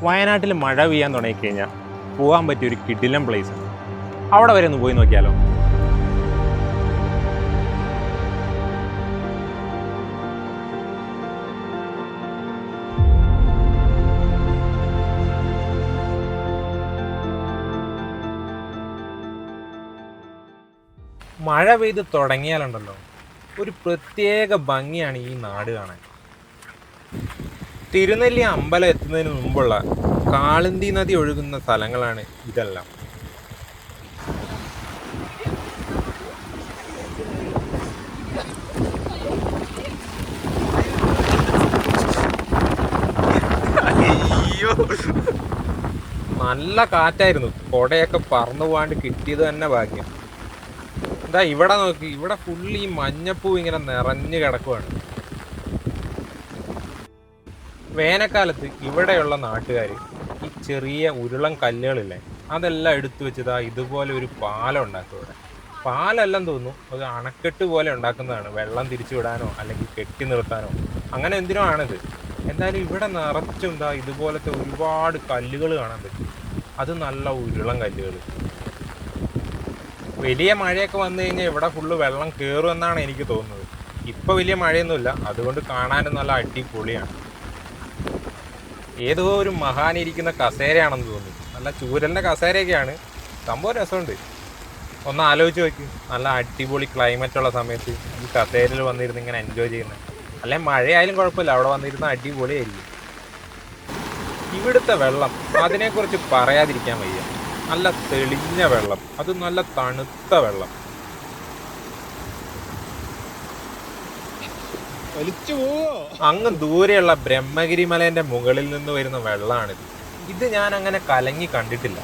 വയനാട്ടിൽ മഴ പെയ്യാൻ തുടങ്ങിക്കഴിഞ്ഞാൽ പോകാൻ പറ്റിയ ഒരു കിടിലം പ്ലേസ് ഉണ്ട്. അവിടെ വരെ ഒന്ന് പോയി നോക്കിയാലോ? മഴ പെയ്ത് തുടങ്ങിയാലുണ്ടല്ലോ ഒരു പ്രത്യേക ഭംഗിയാണ് ഈ നാട് കാണാൻ. തിരുനെല്ലി അമ്പലം എത്തുന്നതിന് മുമ്പുള്ള കാളിന്തി നദി ഒഴുകുന്ന സ്ഥലങ്ങളാണ് ഇതെല്ലാം. അയ്യോ, നല്ല കാറ്റായിരുന്നു. കൊടയൊക്കെ പറന്നു പോകാണ്ട് കിട്ടിയത് തന്നെ ഭാഗ്യം. എന്താ ഇവിടെ നോക്കി, ഇവിടെ ഫുള്ള് ഈ മഞ്ഞപ്പൂ ഇങ്ങനെ നിറഞ്ഞു കിടക്കുവാണ്. വേനൽക്കാലത്ത് ഇവിടെയുള്ള നാട്ടുകാർ ഈ ചെറിയ ഉരുളൻ കല്ലുകളില്ലേ, അതെല്ലാം എടുത്തു വെച്ചതാ ഇതുപോലെ ഒരു പാലം ഉണ്ടാക്കും. ഇവിടെ പാലെല്ലാം തോന്നുന്നു ഒരു അണക്കെട്ട് പോലെ ഉണ്ടാക്കുന്നതാണ്, വെള്ളം തിരിച്ചു വിടാനോ അല്ലെങ്കിൽ കെട്ടി നിർത്താനോ അങ്ങനെ എന്തിനോ ആണിത്. എന്തായാലും ഇവിടെ നിറച്ചും എന്താ ഇതുപോലത്തെ ഒരുപാട് കല്ലുകൾ കാണാൻ പറ്റും. അത് നല്ല ഉരുളൻ കല്ലുകൾ. വലിയ മഴയൊക്കെ വന്നു കഴിഞ്ഞാൽ ഇവിടെ ഫുള്ള് വെള്ളം കയറുമെന്നാണ് എനിക്ക് തോന്നുന്നത്. ഇപ്പം വലിയ മഴയൊന്നുമില്ല, അതുകൊണ്ട് കാണാനും നല്ല അടിപൊളിയാണ്. ഏതോ ഒരു മഹാനിരിക്കുന്ന കസേരയാണെന്ന് തോന്നുന്നു. നല്ല ചൂരലിൻ്റെ കസേരയൊക്കെയാണ്. സംഭവം രസമുണ്ട്. ഒന്ന് ആലോചിച്ച് നോക്കി, നല്ല അടിപൊളി ക്ലൈമറ്റുള്ള സമയത്ത് ഈ കസേരയിൽ വന്നിരുന്ന് ഇങ്ങനെ എൻജോയ് ചെയ്യുന്നത്. അല്ലെങ്കിൽ മഴയായാലും കുഴപ്പമില്ല, അവിടെ വന്നിരുന്ന അടിപൊളിയായിരിക്കും. ഇവിടുത്തെ വെള്ളം അതിനെക്കുറിച്ച് പറയാതിരിക്കാൻ വയ്യ. നല്ല തെളിഞ്ഞ വെള്ളം, അത് നല്ല തണുത്ത വെള്ളം. അങ്ങ് ദൂരെയുള്ള ബ്രഹ്മഗിരി മലേന്റെ മുകളിൽ നിന്ന് വരുന്ന വെള്ളമാണിത്. ഇത് ഞാൻ അങ്ങനെ കലങ്ങി കണ്ടിട്ടില്ല.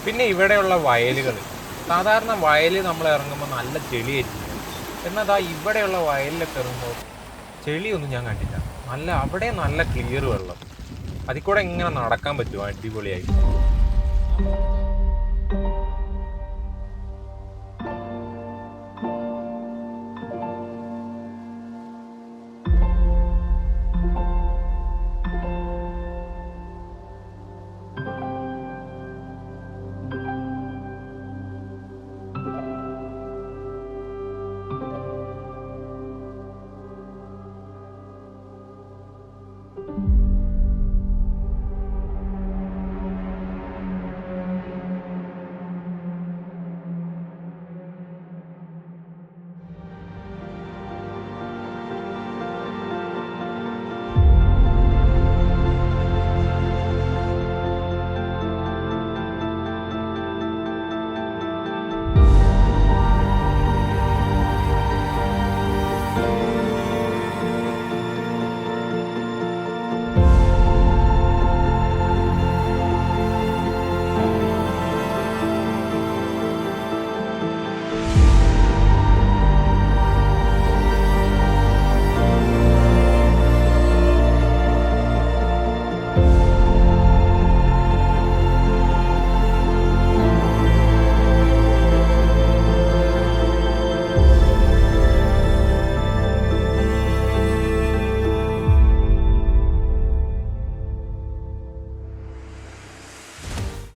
പിന്നെ ഇവിടെയുള്ള വയലുകൾ, സാധാരണ വയലിൽ നമ്മൾ ഇറങ്ങുമ്പോൾ നല്ല ചെളിയായിരിക്കും. എന്നാൽ ഇവിടെയുള്ള വയലിലൊക്കെ ഇറങ്ങുമ്പോൾ ചെളിയൊന്നും ഞാൻ കണ്ടില്ല. അവിടെ നല്ല ക്ലിയർ വെള്ളം. അതിൽ കൂടെ ഇങ്ങനെ നടക്കാൻ പറ്റുമോ? അടിപൊളിയായി.